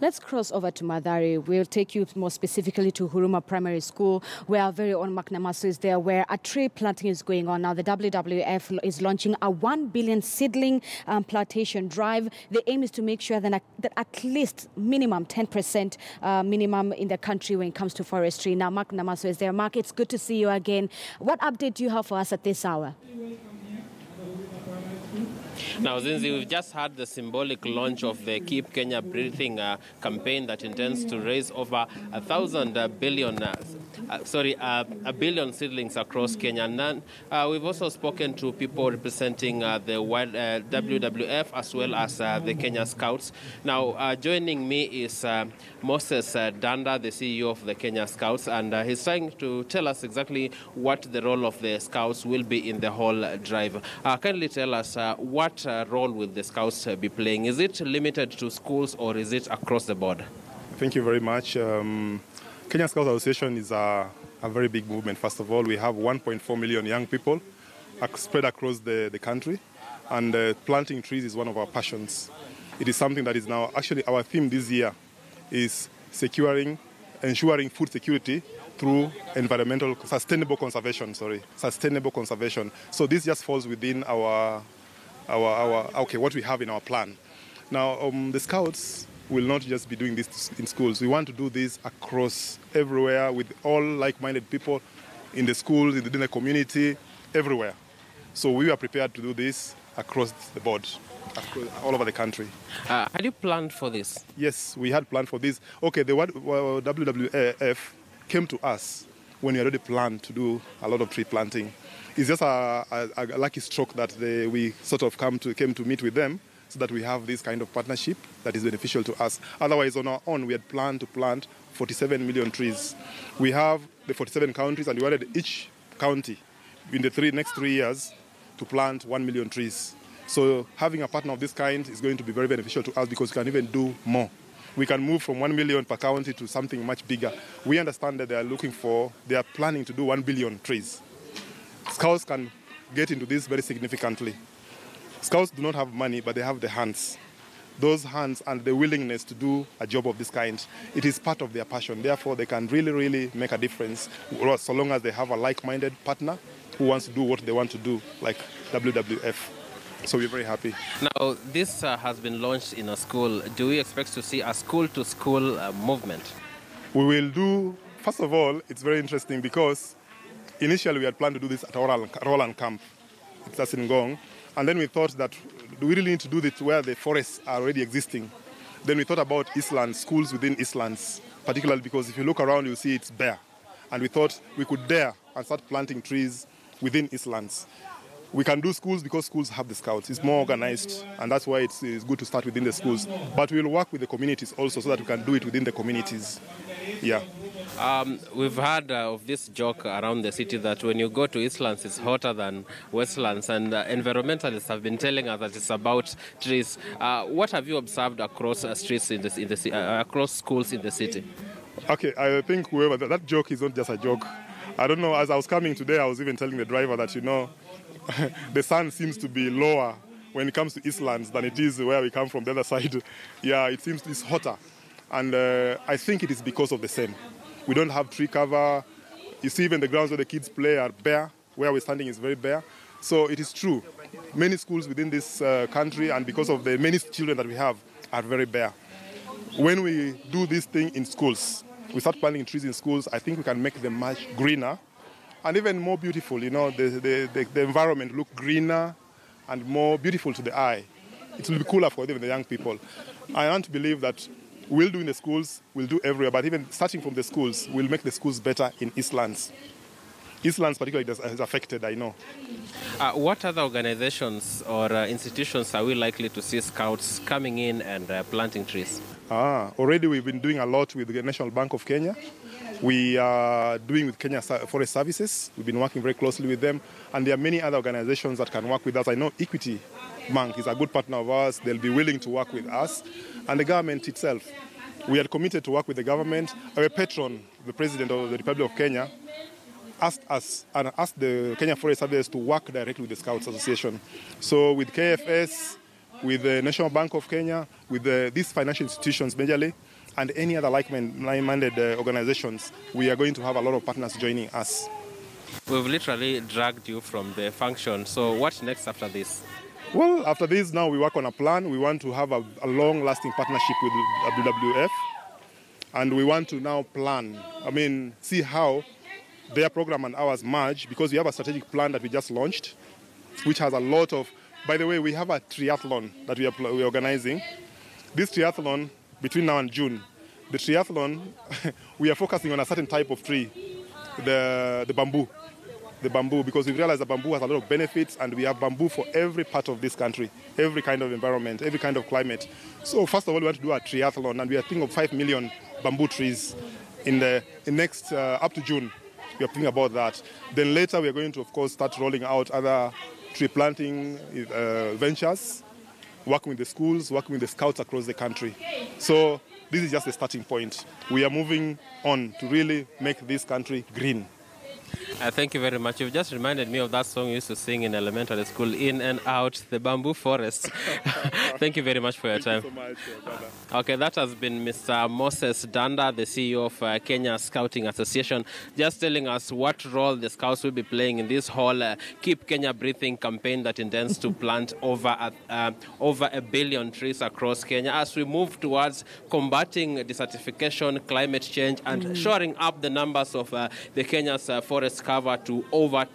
Let's cross over to Mathare. We'll take you more specifically to Huruma Primary School, where our very own Mark Namaso is there, where a tree planting is going on. Now, the WWF is launching a 1 billion seedling plantation drive. The aim is to make sure that at least minimum 10% minimum in the country when it comes to forestry. Now, Mark Namaso is there. Mark, it's good to see you again. What update do you have for us at this hour? Now, Zinzi, we've just had the symbolic launch of the Keep Kenya Breathing campaign that intends to raise over a billion seedlings across Kenya. And then we've also spoken to people representing the WWF as well as the Kenya Scouts. Now, joining me is Moses Danda, the CEO of the Kenya Scouts, and he's trying to tell us exactly what the role of the Scouts will be in the whole drive. Kindly tell us what role will the Scouts be playing? Is it limited to schools or is it across the board? Thank you very much. Kenya Scouts Association is a very big movement. First of all, we have 1.4 million young people spread across the country, and planting trees is one of our passions. It is something that is now, actually our theme this year is ensuring food security through sustainable conservation. So this just falls within what we have in our plan. Now, the Scouts will not just be doing this in schools. We want to do this across everywhere with all like-minded people in the schools, within the community, everywhere. So we are prepared to do this across the board, all over the country. Had you planned for this? Yes, we had planned for this. Okay, the WWF came to us when we already planned to do a lot of tree planting. It's just a lucky stroke that we sort of came to meet with them so that we have this kind of partnership that is beneficial to us. Otherwise, on our own, we had planned to plant 47 million trees. We have the 47 counties, and we wanted each county in the next 3 years to plant 1 million trees. So having a partner of this kind is going to be very beneficial to us because we can even do more. We can move from 1 million per county to something much bigger. We understand that they are planning to do 1 billion trees. Scouts can get into this very significantly. Scouts do not have money, but they have the hands. Those hands and the willingness to do a job of this kind, it is part of their passion. Therefore, they can really, really make a difference so long as they have a like-minded partner who wants to do what they want to do, like WWF. So we're very happy. Now, this has been launched in a school. Do we expect to see a school-to-school movement? We will do, first of all, it's very interesting because initially we had planned to do this at Roland Camp. It's in Ngong. And then we thought that we really need to do this where the forests are already existing. Then we thought about Eastlands, schools within Eastlands, particularly because if you look around, you see it's bare. And we thought we could dare and start planting trees within Eastlands. We can do schools because schools have the Scouts. It's more organized, and that's why it's good to start within the schools. But we'll work with the communities also so that we can do it within the communities. Yeah. We've heard of this joke around the city that when you go to Eastlands, it's hotter than Westlands, and environmentalists have been telling us that it's about trees. What have you observed across streets across schools in the city? Okay, I think that joke is not just a joke. I don't know, as I was coming today, I was even telling the driver that, the sun seems to be lower when it comes to Eastlands than it is where we come from the other side. Yeah, it seems it's hotter. And I think it is because of the same. We don't have tree cover. You see, even the grounds where the kids play are bare. Where we're standing is very bare. So it is true. Many schools within this country, and because of the many children that we have, are very bare. When we do this thing in schools, we start planting trees in schools, I think we can make them much greener and even more beautiful. The environment look greener and more beautiful to the eye. It will be cooler for even the young people. I want to believe that we'll do in the schools, we'll do everywhere, but even starting from the schools, we'll make the schools better in Eastlands. Eastlands particularly is affected, I know. What other organizations or institutions are we likely to see Scouts coming in and planting trees? Already we've been doing a lot with the National Bank of Kenya. We are doing with Kenya Forest Services. We've been working very closely with them. And there are many other organizations that can work with us. I know Equity Bank is a good partner of ours. They'll be willing to work with us. And the government itself. We are committed to work with the government. Our patron, the President of the Republic of Kenya, asked us and asked the Kenya Forest Services to work directly with the Scouts Association. So with KFS, with the National Bank of Kenya, with these financial institutions majorly, and any other like-minded organizations, we are going to have a lot of partners joining us. We've literally dragged you from the function. So what's next after this? Well, after this, now we work on a plan. We want to have a long-lasting partnership with WWF, and we want to now plan, see how their program and ours merge, because we have a strategic plan that we just launched, which has a lot of, by the way, we have a triathlon that we are organizing. This triathlon, between now and June, the triathlon, we are focusing on a certain type of tree, the bamboo. The bamboo, because we realize that bamboo has a lot of benefits, and we have bamboo for every part of this country, every kind of environment, every kind of climate. So first of all, we want to do a triathlon, and we are thinking of 5 million bamboo trees in the next, up to June. We are thinking about that. Then later we are going to, of course, start rolling out other tree planting ventures, working with the schools, working with the scouts across the country. So this is just the starting point. We are moving on to really make this country green. Thank you very much. You've just reminded me of that song you used to sing in elementary school, In and Out, the Bamboo Forest. Thank you very much for your time. Thank you so much, brother. Okay, that has been Mr. Moses Danda, the CEO of Kenya Scouting Association, just telling us what role the Scouts will be playing in this whole Keep Kenya Breathing campaign that intends to plant over 1 billion trees across Kenya as we move towards combating desertification, climate change, and shoring up the numbers of the Kenya's forest cover to over